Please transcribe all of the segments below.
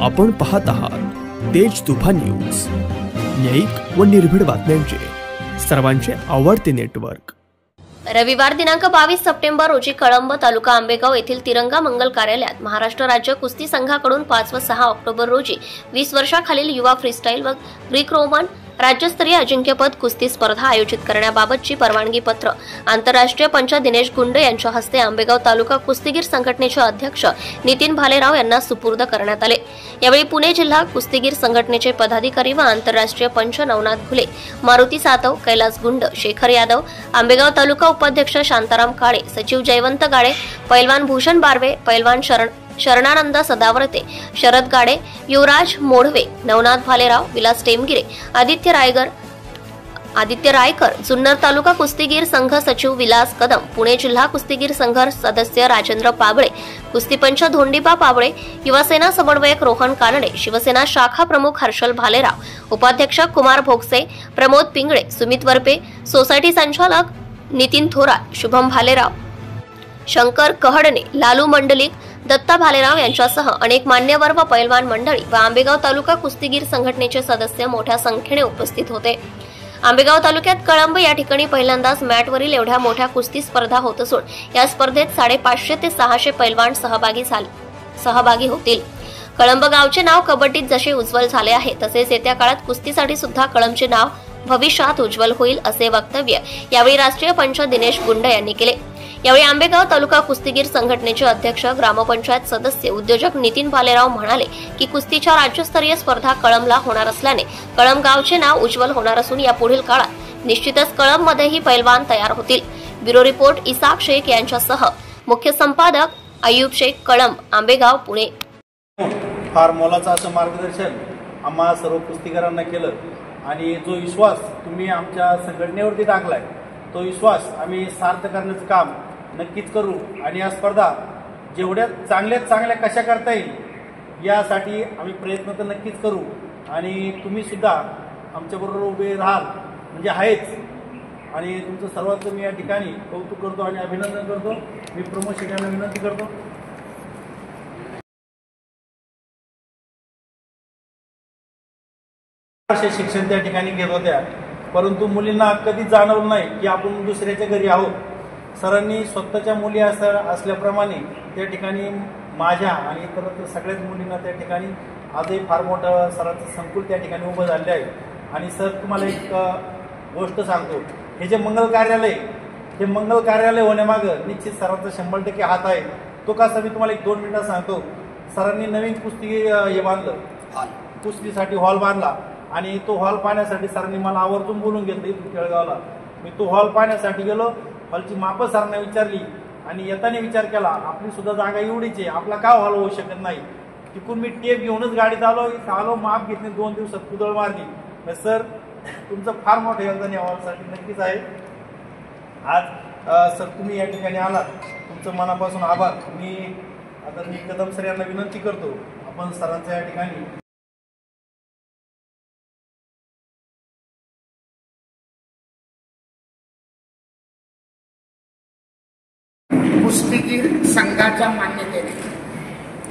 आपण पाहत आहात तेज तुफान न्यूज, न्यायिक व निर्भीड बातम्यांचे सर्वांचे आवडते नेटवर्क। रविवार दिनांक 22 सप्टेंबर रोजी कळंब तालुका आंबेगाव येथील तिरंगा मंगल कार्यालयात महाराष्ट्र राज्य कुस्ती संघाकडून 5 व 6 ऑक्टोबर रोजी 20 वर्षाखालील युवा फ्रीस्टाईल व ग्रीक रोमन राज्यस्तरीय अजिंक्यपद कुस्ती स्पर्धा आयोजित करण्याबाबतची परवानगी पत्र आंतरराष्ट्रीय पंच दिनेश गुंड यांच्या हस्ते आंबेगाव तालुका कुस्तीगीर संघटनेचे अध्यक्ष नितीन भालेराव यांना सुपूर्द करण्यात आले। यावेळी पुणे जिल्हा कुस्तीगीर संघटनेचे पदाधिकारी व आंतरराष्ट्रीय पंच नवनाथ घुले, मारुती सातव, कैलास गुंड, शेखर यादव, आंबेगाव तालुका उपाध्यक्ष शांताराम काळे, सचिव जयवंत गाडे, पैलवान भूषण बारवे, पैलवान शरणानंद सदावर्ते, शरद गाडे, युवराज मोढवे, नवनाथ भालेराव, विलास टेमगिरे, आदित्य रायकर, जुन्नर तालुका कुस्तीगीर संघ सचिव विलास कदम, पुणे जिल्हा कुस्तीगीर संघ सदस्य राजेंद्र पाबळे, कुस्तीपंच धोंडीबा पाबळे, युवासेना समन्वयक रोहन कानडे, शिवसेना शाखा प्रमुख हर्षल भालेराव, उपाध्यक्ष कुमार भोगसे, प्रमोद पिंगळे, सुमित वरपे, सोसायटी संचालक नितीन थोरात, शुभम भालेराव, शंकर कहडणे, लालू मंडलिक, दत्ता भालेराव यांच्यासह अनेक मान्यवर व पैलवान मंडळी व आंबेगाव तालुका कुस्तीगीर संघटनेचे सदस्य मोठ्या संख्येने उपस्थित होते। आंबेगाव तालुक्यात कळंब या ठिकाणी पहिल्यांदाच मॅटवरील एवढ्या मोठ्या कुस्ती स्पर्धा होत असून या स्पर्धेत 550 ते 600 पैलवान सहभागी होतील। कळंब गावचे नाव कबड्डीत जसे उज्ज्वल झाले आहे तसेच येत्या काळात कुस्तीसाठी सुद्धा कळंबचे नाव भविष्यात उज्ज्वल होईल असे वक्तव्य यावेळी राष्ट्रीय पंच दिनेश गुंड यांनी केले। यावेळी आंबेगाव तालुका कुस्तीगीर संघटनेचे अध्यक्ष, ग्रामपंचायत सदस्य, उद्योजक नितीन भालेराव म्हणाले की कुस्तीच्या राज्यस्तरीय स्पर्धा कळंबला होणार असल्याने कळंब गावचे नाव उज्ज्वल होणार असून यापुढील काळात निश्चितच कळंबमध्येही पैलवान तयार होतील। ब्युरो रिपोर्ट इसाक शेख यांच्यासह मुख्य संपादक अय्यूब शेख, कळंब, आंबेगाव, पुणे। फार मोलाचं असं मार्गदर्शन आम्हा सर्व कुस्तीगीरांना केलं आणि जो विश्वास तुम्ही आमच्या संघटनेवरती टाकलाय तो विश्वास आम्ही सार्थ करण्याचं काम नक्कीच करू आणि या स्पर्धा जेवढ्या चांगल्यात चांगल्या कशा करता येईल यासाठी आम्ही प्रयत्न तर नक्कीच करू आणि तुम्ही सुद्धा आमच्याबरोबर उभे राहाल म्हणजे आहेच। आणि तुमचं सर्वांचं मी या ठिकाणी कौतुक करतो आणि अभिनंदन करतो। मी प्रमोद शेख यांना विनंती करतो। शिक्षण त्या ठिकाणी घेत होत्या परंतु मुलींना कधी जाणवलं नाही की आपण दुसऱ्याच्या घरी आहोत। सरांनी स्वतःच्या मुली असल्याप्रमाणे त्या ठिकाणी माझ्या आणि इतर सगळ्याच मुलींना त्या ठिकाणी आजही फार मोठं सरांचं संकुल त्या ठिकाणी उभं झाले आहे। आणि सर तुम्हाला एक गोष्ट सांगतो, हे जे मंगल कार्यालय होण्यामागं निश्चित सरांचा 100% हात आहे। तो कसा मी तुम्हाला 1-2 मिनिटात सांगतो। सरांनी नवीन कुस्ती हे बांधलं, कुस्तीसाठी हॉल बांधला आणि तो हॉल पाहण्यासाठी सरांनी मला आवर्जून बोलून घेतलं इथून केळगावला। मी तो हॉल पाहण्यासाठी गेलो, हॉलची मापं सरांना विचारली आणि येताना विचार केला आपली सुद्धा जागा एवढीच आहे, आपला का हॉल होऊ शकत नाही। तिकून मी टेप घेऊनच गाडीत आलो, माप घेतली, 2 दिवसात कुदळ मारली। सर तुमचं फार मोठं योगदान या हॉलसाठी नक्कीच आहे। आज सर तुम्ही या ठिकाणी आलात, तुमचं मनापासून आभार। मी कदम सर यांना विनंती करतो आपण सरांच्या या ठिकाणी कुस्तीगीर संघाच्या मान्यतेने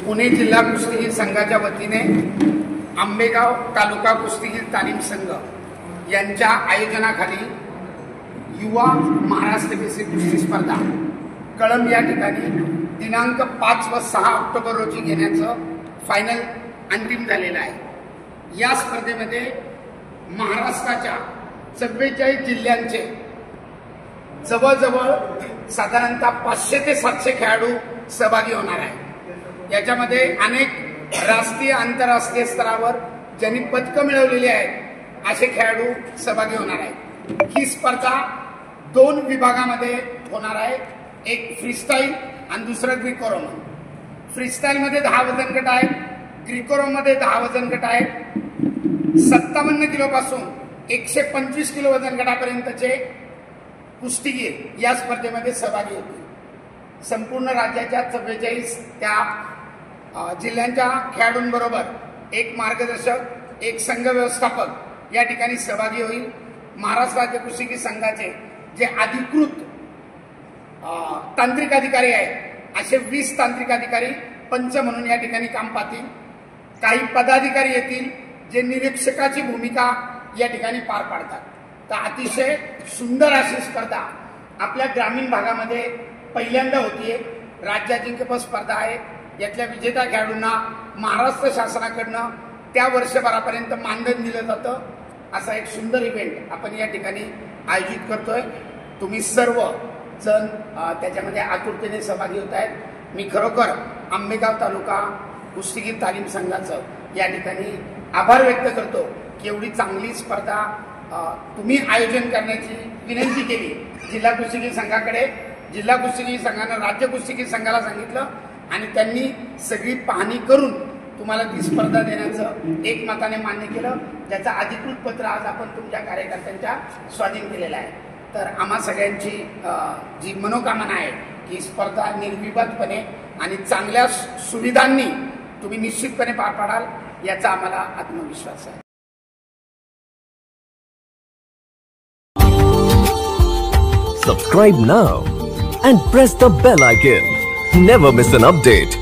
पुणे जिल्हा कुस्तीगीर संघाच्या वतीने आंबेगाव तालुका कुस्तीगीर तालीम संघ यांच्या आयोजनाखाली युवा महाराष्ट्र केसरी कुस्ती स्पर्धा कळंब या ठिकाणी दिनांक 5 व 6 ऑक्टोबर रोजी घेण्याचं फायनल अंतिम झालेलं आहे। या स्पर्धेमध्ये महाराष्ट्राच्या 44 जिल्ह्यांचे जवळजवळ साधारणतः 500 ते 700 खेळाडू सहभागी होणार आहे। याच्यामध्ये अनेक राष्ट्रीय आंतरराष्ट्रीय स्तरावर ज्यांनी पदकं मिळवलेली आहेत असे खेळाडू सहभागी होणार आहेत। ही स्पर्धा 2 विभागामध्ये होणार आहे, एक फ्रीस्टाईल आणि दुसरं ग्रीको रोमन। फ्रीस्टाईलमध्ये 10 वजन गट आहेत, ग्रीको रोमनमध्ये 10 वजन गट आहेत। 57 किलोपासून 125 किलो वजन गटापर्यंतचे कुस्तीगीर या स्पर्धेमध्ये सहभागी होतील। संपूर्ण राज्याच्या 44 त्या जिल्ह्यांच्या खेळाडूंबरोबर एक मार्गदर्शक, एक संघ व्यवस्थापक या ठिकाणी सहभागी होईल। महाराष्ट्र राज्य कुस्तीगीर संघाचे जे अधिकृत तांत्रिक अधिकारी आहेत असे 20 तांत्रिक अधिकारी पंच म्हणून या ठिकाणी काम पाहतील। काही पदाधिकारी येतील जे निरीक्षकाची भूमिका या ठिकाणी पार पाडतात. तर अतिशय सुंदर अशी स्पर्धा आपल्या ग्रामीण भागामध्ये पहिल्यांदा होतीये. राज्य अजिंक्यपद स्पर्धा आहे. यातल्या विजेत्या खेळाडूंना महाराष्ट्र शासनाकडनं त्या वर्षभरापर्यंत मानधन दिलं जातं. असा एक सुंदर इव्हेंट आपण या ठिकाणी आयोजित करतोय. तुम्ही सर्व जण त्याच्यामध्ये आतुरतेने सहभागी होत आहेत. मी खरोखर आंबेगाव तालुका कुस्तीगीर तालीम संघाचं या ठिकाणी आभार व्यक्त करतो की एवढी चांगली स्पर्धा तुम्ही आयोजन करण्याची विनंती केली जिल्हा कुस्तीगीर संघाकडे. जिल्हा कुस्तीगीर संघानं राज्य कुस्तीगीर संघाला सांगितलं आणि त्यांनी सगळी पाहणी करून तुम्हाला ती स्पर्धा देण्याचं एकमताने मान्य केलं. त्याचं अधिकृत पत्र आज आपण तुमच्या कार्यकर्त्यांच्या स्वाधीन केलेलं आहे. तर आम्हा सगळ्यांची जी मनोकामना आहे की स्पर्धा निर्विवादपणे आणि चांगल्या सुविधांनी तुम्ही निश्चितपणे पार पाडाल याचा आम्हाला आत्मविश्वास आहे. Subscribe now and press the bell icon. Never miss an update.